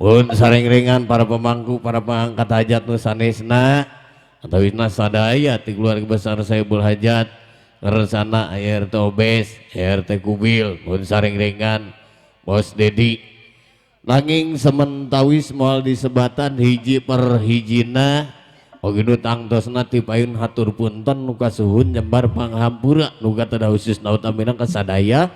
Pun saring-ringan para pemangku, para pengangkat hajat nu sanesna atau wisna sadaya ti keluarga besar Saibul Hajat keresana RT Obes, RT Kubil, pun saring-ringan Bos Dedi. Nanging sementawis moal disebatan hiji per hijina begitu tangtosna ti payun hatur punten nu kasuhun nyembar panghampura nu katada khusus nautamina kasadaya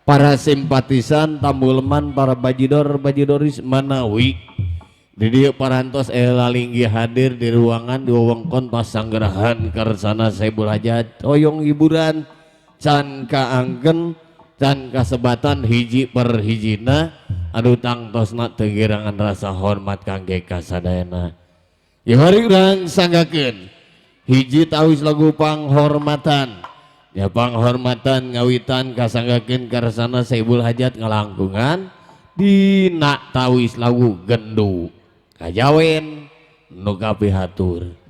para simpatisan tambulman para bajidoris manawi di dieu parantos lalinggih hadir di ruangan di wewengkon pasanggerahan karesana Saibul Hajat hoyong hiburan can kaanggen can kasebatan hiji per hijina anu tangtosna tegirangan rasa hormat kangge kasadayana. Ya mari urang sanggakeun hiji tawis lagu panghormatan. Ya panghormatan ngawitan kasanggakeun karesana Saibul Hajat ngalangkungan dina tawis lagu gendu kajawen nu kapihatur.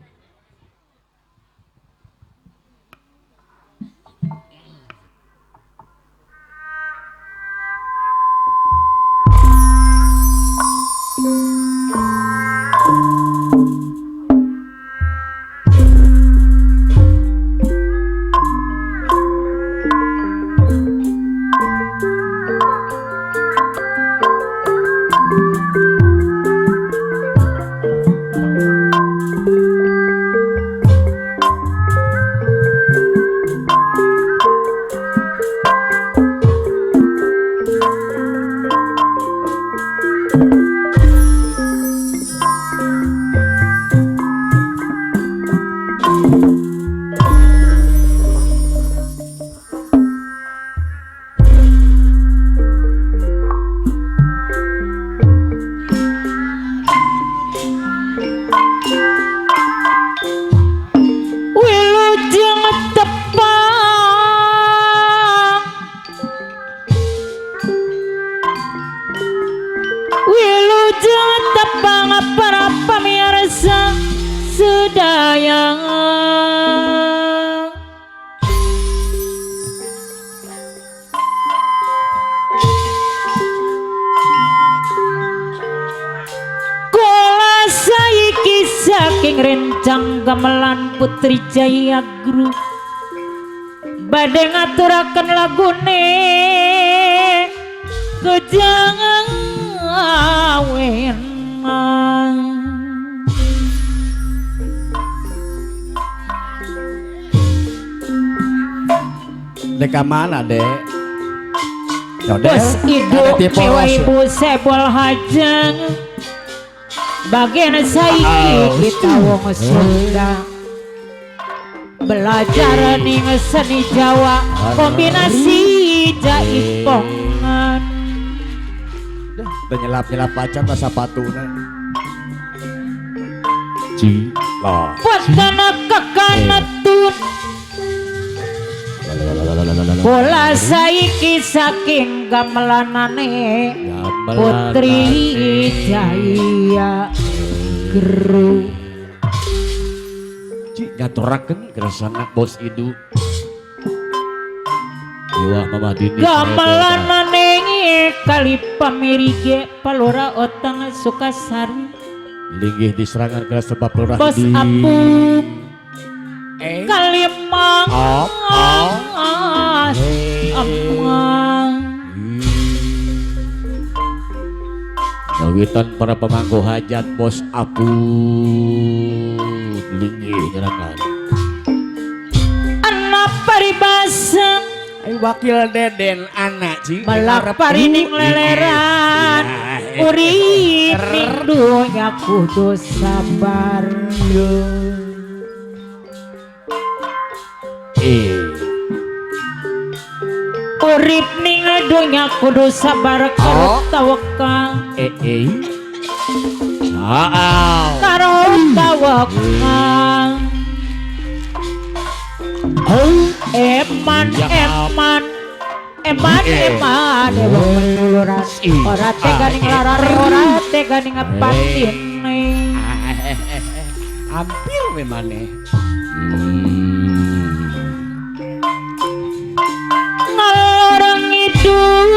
Gamelan Putri Jayagru badhe ngaturaken lagune kejangan awen deka mana dek? Bos Ibu Dewa Ibu Saibul Hajat bagian saya kita wong Sunda belajar ning seni Jawa kombinasi jaipongan udah nyelap aja bahasa patuna cila watana kekanatun bola saiki saking gamelanane Putri Jaya Gru ngaturaken keresana Bos Idu Iwah Mama Dini gamelanane kali pamirige Palura Otang Sukasari linggih diserangan ke sebab lurah Bos di Apung Kalimang Kawitan para pemangku hajat Bos Apu linggih nyerangan anak paribasa wakil Deden anak ci melak parining leleran urip ning dunya kudu sabar urip ning dunya kudu sabar karo tawakal karo tawakal eman ora tega ning larare ora tega ning patine hampir memane ngalorong idul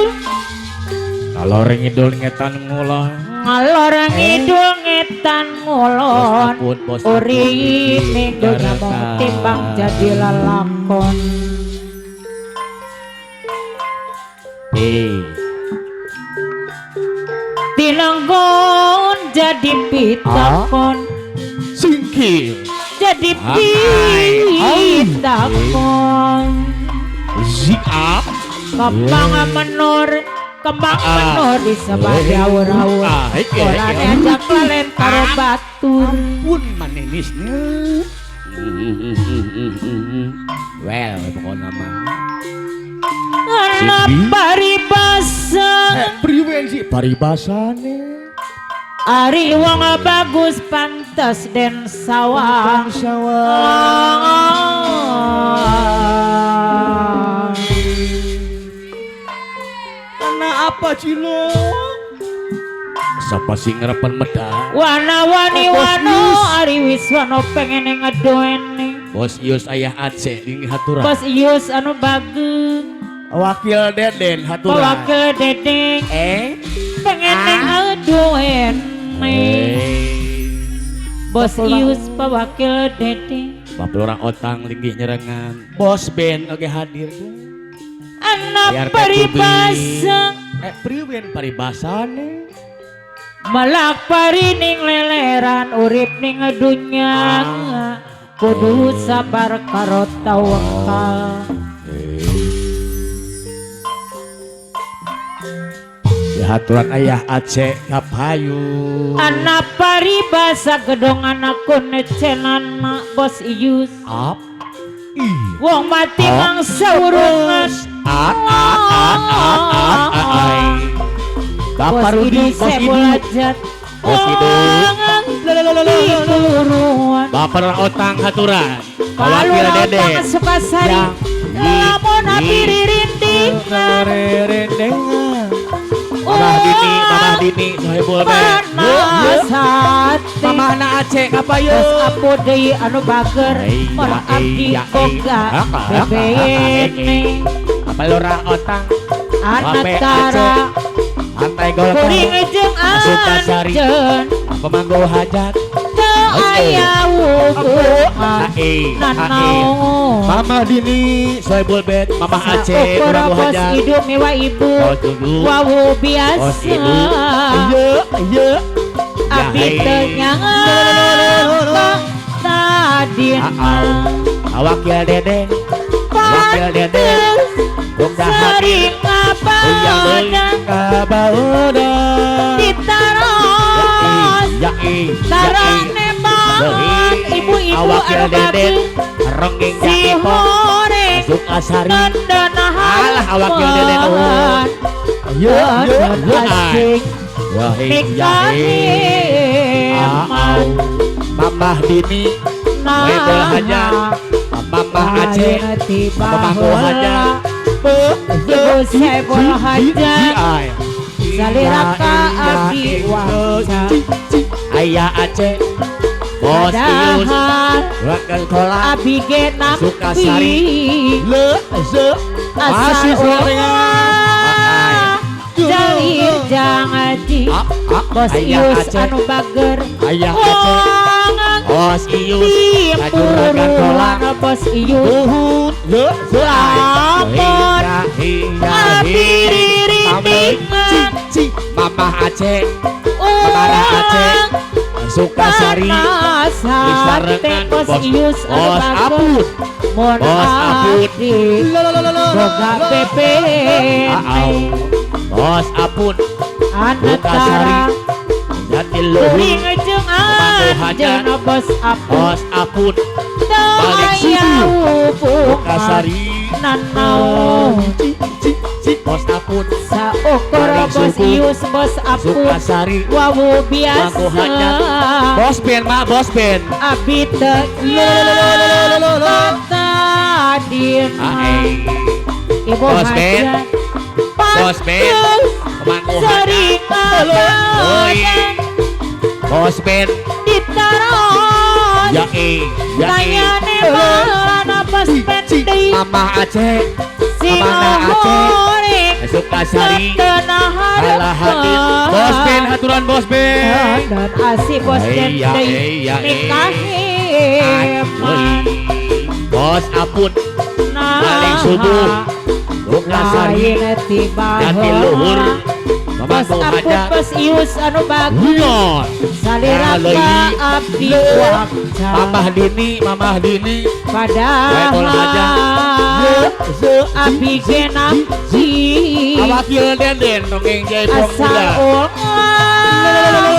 Ngalor ngidul ngetan ngulon. ngalor ngidul ngetan ngulon Bos urip ning donya mung timbang jadi lalakon tinanggon jadi pitakon Singkir. jadi pitakon Zika. kembang menur di sebelah awur-awur ora diajak lalen karo batur Pun manisnya. Well, pokoknya mah. ana paribasa Priwen sih paribasane. ari wong bagus pantas den sawang Karena apa Cilo? Sapa sing ngarepan medal? wana-wani wano ari wiswano pengen ngedoene Bos Ius ayah Aceh di haturan. bos ius anu bagus Wakil Deden haturan. pawakil dedeng pengen ngedoene bos ius pawakil dedeng Bapak orang otang linggih nyerengan. Bos Ben oke hadir. anak paribasa Priwen paribasane. malak parining leleran urip ning dunya kudu sabar karo tawakal Ya haturan ayah Aceh kapayu. anak paribasa gedong anakku necenana bos ius Up. wong mati mangsa urungan Bapak bos Rudi, ius bos Ibu. sebolajat Bos Ibu. turuan Bapak orang otang haturan. kalau Wakil Dede. orang Sukasari lamun api ririndingan Mamah Dini, Sohibul Ben. panas hati Mamah anak Aceh kapayu. bos apo deui anu bager mun abdi boga bebene Apa lurah otang? anak Wape tara Pantai Golkar. kuring jeung Sukasari. anjeun Pemanggu hajat. teu aya hubungan nanaon Mamah Dini, Sohibul Ben, Mamah Aceh, ukur Pemanggu bos hajat. hidup mewah ibu Bos Dudu. wawu Bos biasa Ibu. Iya. abdi teu nyangka tadina Wakil Dede. Wakil Dede. Bunda hadir. sering ngabadan Kabaudan. ditaros tarane banget ibu-ibu Awakil anu Deden. bagus Ronggeng si Jakipong. horeng Masuk Asari. nandana Alah, awakil Deden. haluan Ya, asing Wahai nikahiman Mamah Dini. Webel Hajar. Mamah Aceh. Pemanggu hajat. Ibu Saiful Hajat saliraka abdi wangsa Ayah Aceh. Bos Ius. padahal Wakil Kola. abi ge Sukasari. asal ulah jalir jangaji bos ius anu bager Ayah Aceh. Bos Ius. Kajuragan Kola. Purwana bos ius Luhut. lapor abi riritingan Mamah Aceh. Mamara Aceh. Sukasari. sate bos ius anu Bos bager Aput. mon Bos Aput. abdi boga bebene Bos Aput. anak Sukasari. tara Jati Luhut. kuring jeung anjeun bos apu Bos Aput. teu Balik aya Sudu. hubungan Sukasari. nanaon Bos Aput. saukur Balik bos Sudu. ius bos apu Sukasari. wawu Bangku hajat. biasa Bos Ben mah bos Ben. abi teu nyangka tadina ibu Bos Ben. hajat Bos Ben. Pemangku hajat. sering ngabadan Bos Ben. ditaros tanyane mana pas pendek Mamah Aceh. si Mamana Aceh. ngoreng Sukasari Setengah Kalah hadir Bos Ben haturan Bos Ben dan asih bos dan Iya, teh iya, nikahi Bos Apun nah Paling subuh Sukasari lain tiba Jati luhur bos Mamang apun Muhaja bos ius anu bagus Bunyor saliraka abdi wakca Mamah Dini pada Baikul Haja abdi genapsi Awakil Denden Dongeng Jai asal Pramula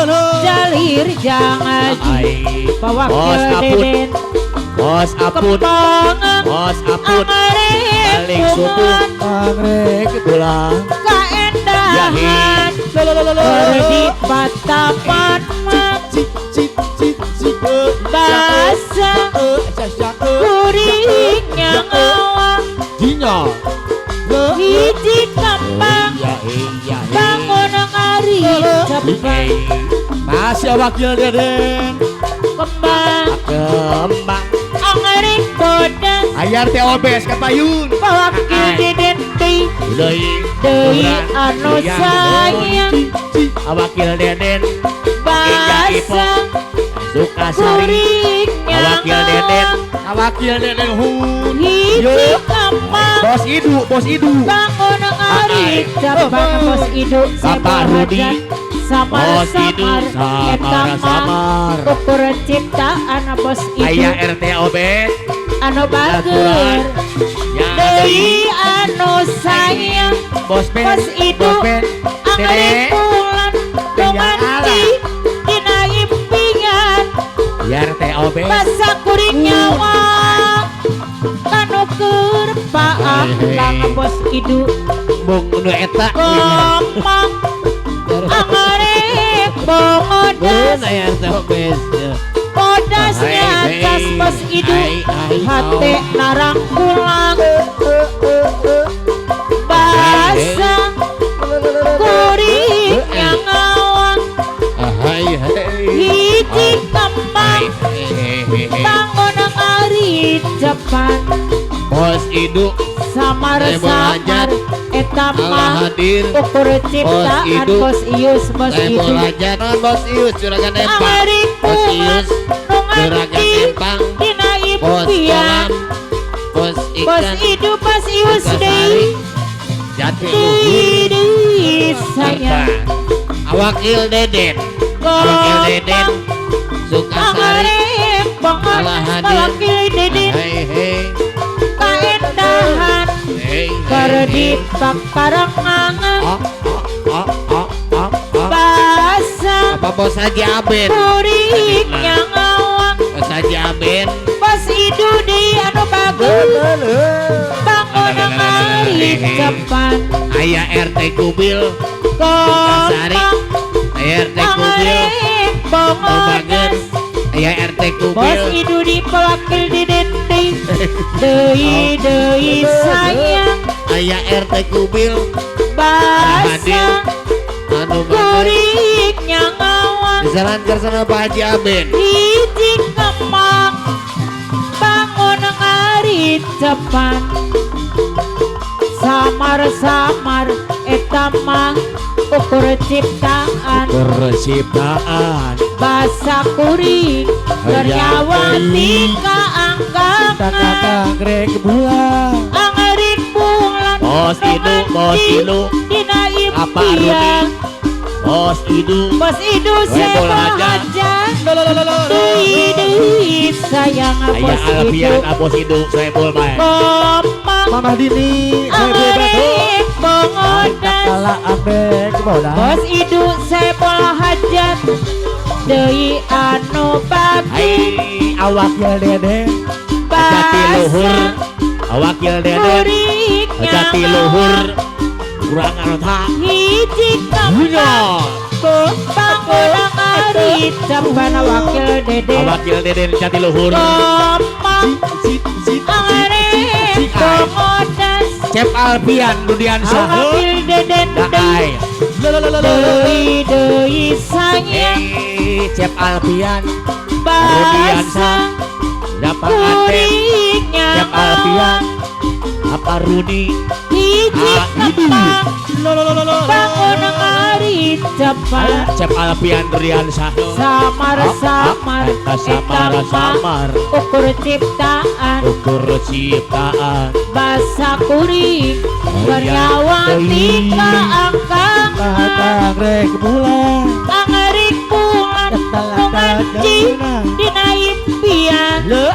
ulang jalir jangan Bos pawakil Apun deden Bos Apun kembangan Bos Apun angarek Paling subuh Angrek pulang kaendahan di patapan basa kuringnya ngawang hiji kembang bangun ngari cepet Masih wakil Deden kembang angarik bodas Ayar teh obes kapayun pawakil deden deui anu sayang Awakil Deden basa Sukasari kuringnya Awakil Deden ngawang Awakil Deden hun hiji kembang Bos Idu bangun ngari cepet bos idu Bapak Rudi Bos Idu samar ukur ciptaan bos idu Ayah RT obes anu bager Aturan. Ya deui anu sayang Bos Ben bos idu Bos Ben angarik Dede bulan romanti dina impingan Ya RT obes basa kuring nyawa kanu keur paaklang bos idu Bung nu eta ngomong angarek bongodas Ayah RT obes podasnya tas bos idu hate narangkulang basa kuring yang ngawang hiji kembang bangun ngari depan Bos Idu samar-samar eta mah hadir ukur ciptaan Idu. bos ius bos idu Belajar Bos Ius Juragan Empang angarik Bos Ius bungan Juragan Empang dina Bos impian Kolam Bos bos Ikan idu bos ius deui Jati Luhur deui sayang Awakil Deden Awakil Deden Sukasari angarik banget Kalah hadir. wakil deden Hei kaendahan keur dipakarangan basa Apa Bos Haji Aben kuringnya ngawang Bos Haji Aben bos idu deui anu bagus bangun ngari depan Ayah RT Kubil Sukasari komang Ayah RT Kubil angarik bongodas Ayah RT bos Kubil idu di pelakil di dendeng deui sayang Ayah RT Kubil basa Anu bagus kuringnya ngawang Jalan kersana Pak Haji Aben hiji kembang bangun ngari depan samar-samar eta mah ukur ciptaan Persiptaan basa kuring beryawati kaanggangan Greg Bulan angarik bulan Bos Idu dina Apa impian Bos Idu bos idu Baikul Haja. sebahaja deui sayang Ayah bos idu Alfian Bos Idu saya boleh komang Mama Dini angarik bongodas Ambek bos idu sepol hajat deui anu bagus Hai awakil Deden Jati Luhur basa Awakil Deden kuringnya Jati Luhur kurang anu tak hiji kembang bangun ngari depan wakil dede Awakil Deden Jati Luhur komang angarik bongodas Cep Alfian Rudian Soho wakil deden Daai deui sayang Cep Alfian basa dapat ate kuringnya Cep Alfian apa Rudi hiji Ibu kepang lo bangun ngari cepat Cep Alpian Durian Sahno samar-samar samar ukur ciptaan ukur ciptaan basa kuring bernyawati kaangkang rek bulan angerik bulan mengancing dina impian le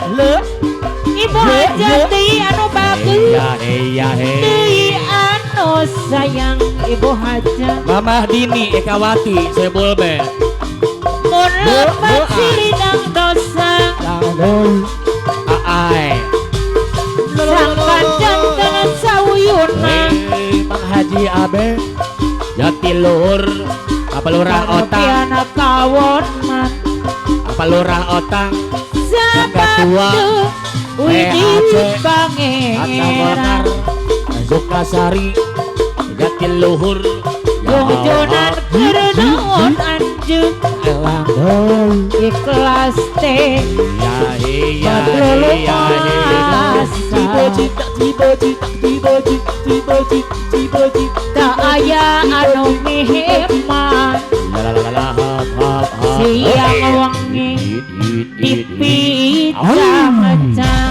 ibu hajati anu bagus iya deui anu sayang ibu hajat Mamah Dini Ekawati Sebul be mun lepat silidang dosa Aai sangkan jantan sawuyuna Mang Haji Abe Jati Luhur apa lurah otang piana kawon man apa lurah otang sabatu widi pangeran Sukasari Jati Luhur Jojonan kerenaon anjeun Elang ikhlas teh iya Badrul Masa tak aya anu miheman siang wangi dipicang-cang